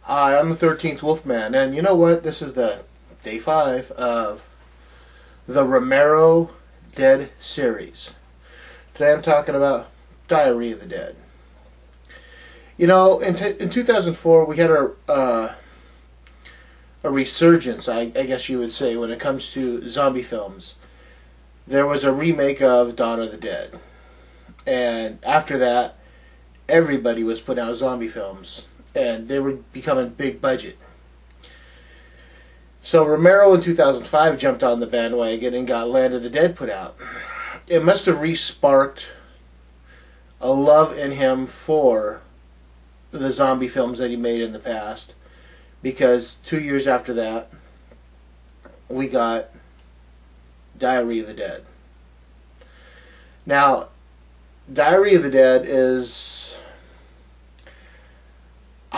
Hi, I'm the 13th Wolfman, and you know what? This is the day 5 of the Romero Dead series. Today I'm talking about Diary of the Dead. You know, in 2004 we had a resurgence, I guess you would say, when it comes to zombie films. There was a remake of Dawn of the Dead, and after that, everybody was putting out zombie films, and they were becoming big budget. So Romero in 2005 jumped on the bandwagon and got Land of the Dead put out. It must have re-sparked a love in him for the zombie films that he made in the past, because 2 years after that, we got Diary of the Dead. Now, Diary of the Dead is...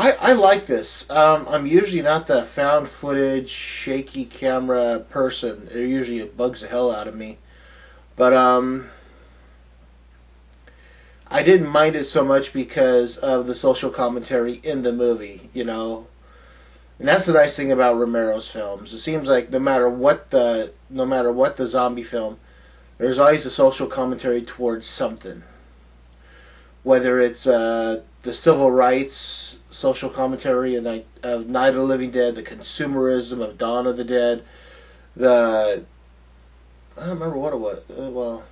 I like this. I'm usually not the found footage, shaky camera person. It usually bugs the hell out of me. But I didn't mind it so much because of the social commentary in the movie, you know. And that's the nice thing about Romero's films. It seems like no matter what the zombie film, there's always a social commentary towards something. Whether it's the civil rights social commentary of Night of the Living Dead, the consumerism of Dawn of the Dead, I don't remember what it was. Well,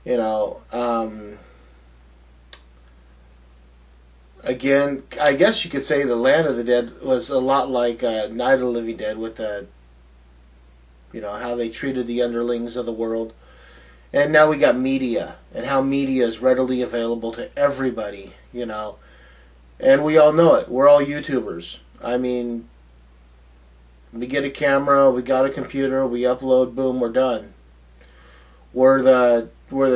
you know, again, I guess you could say the Land of the Dead was a lot like Night of the Living Dead, with you know, how they treated the underlings of the world. And now we got media, and how media is readily available to everybody, you know. And we all know it. We're all YouTubers. I mean, we get a camera, we got a computer, we upload, boom, we're done. We're the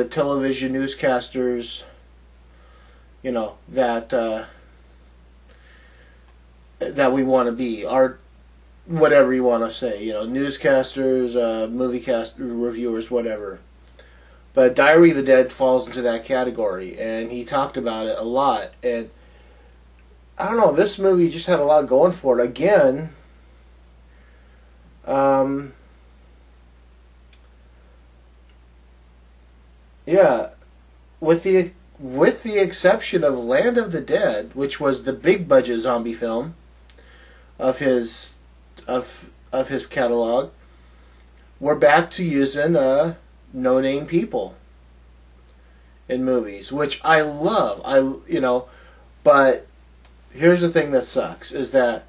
television newscasters, you know, that we want to be. Our, whatever you want to say, you know, newscasters, movie cast reviewers, whatever. But Diary of the Dead falls into that category, and he talked about it a lot. And I don't know, this movie just had a lot going for it. Again, yeah, with the exception of Land of the Dead, which was the big budget zombie film of his catalog, we're back to using no-name people in movies, which I love. You know, but here's the thing that sucks, is that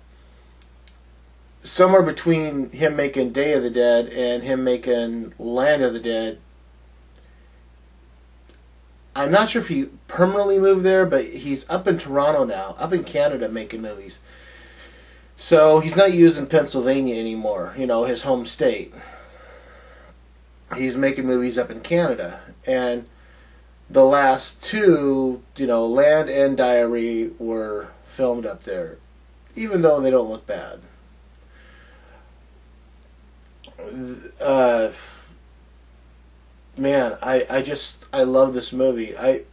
somewhere between him making Day of the Dead and him making Land of the Dead, I'm not sure if he permanently moved there, but he's up in Toronto now, up in Canada, making movies. So he's not using Pennsylvania anymore, you know, his home state. He's making movies up in Canada, and the last two, you know, Land and Diary, were filmed up there, even though they don't look bad. Man, I love this movie. I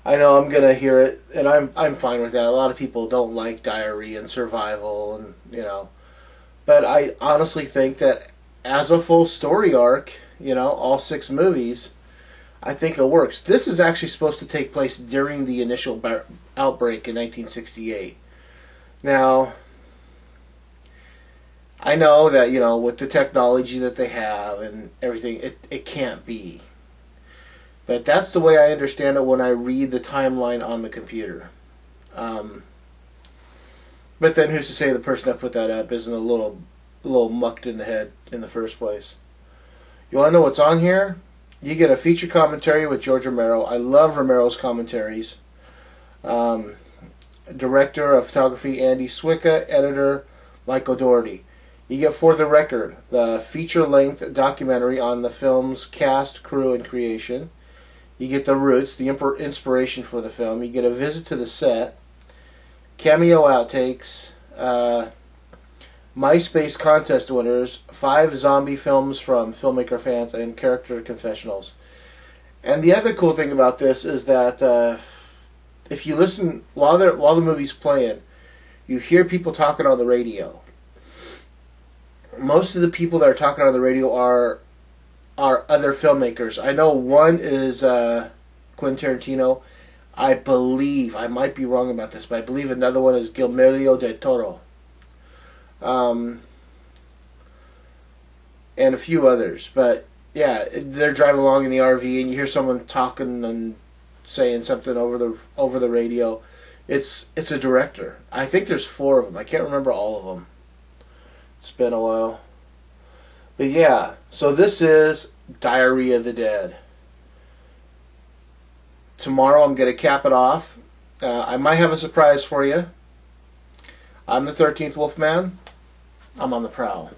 know I'm gonna hear it, and I'm fine with that. A lot of people don't like Diary and Survival, and you know, but I honestly think that as a full story arc, you know, all 6 movies, I think it works. This is actually supposed to take place during the initial outbreak in 1968. Now, I know that, you know, with the technology that they have and everything, it can't be. But that's the way I understand it when I read the timeline on the computer. But then who's to say the person that put that up isn't a little mucked in the head in the first place? You want to know what's on here? You get a feature commentary with George Romero. I love Romero's commentaries. Director of photography Andy Swicka, editor Michael Doherty. You get For the Record, the feature-length documentary on the film's cast, crew, and creation. You get The Roots, the inspiration for the film. You get a visit to the set, cameo outtakes, MySpace contest winners, 5 zombie films from filmmaker fans, and character confessionals. And the other cool thing about this is that if you listen while the movie's playing, You hear people talking on the radio. Most of the people that are talking on the radio are other filmmakers. I know one is Quentin Tarantino. I believe, I might be wrong about this, but I believe another one is Guillermo del Toro. And a few others. But yeah, they're driving along in the RV and you hear someone talking and saying something over the radio. It's a director. I think there's 4 of them. I can't remember all of them. It's been a while. But yeah, so this is Diary of the Dead. Tomorrow I'm going to cap it off. I might have a surprise for you. I'm the 13th Wolfman. I'm on the prowl.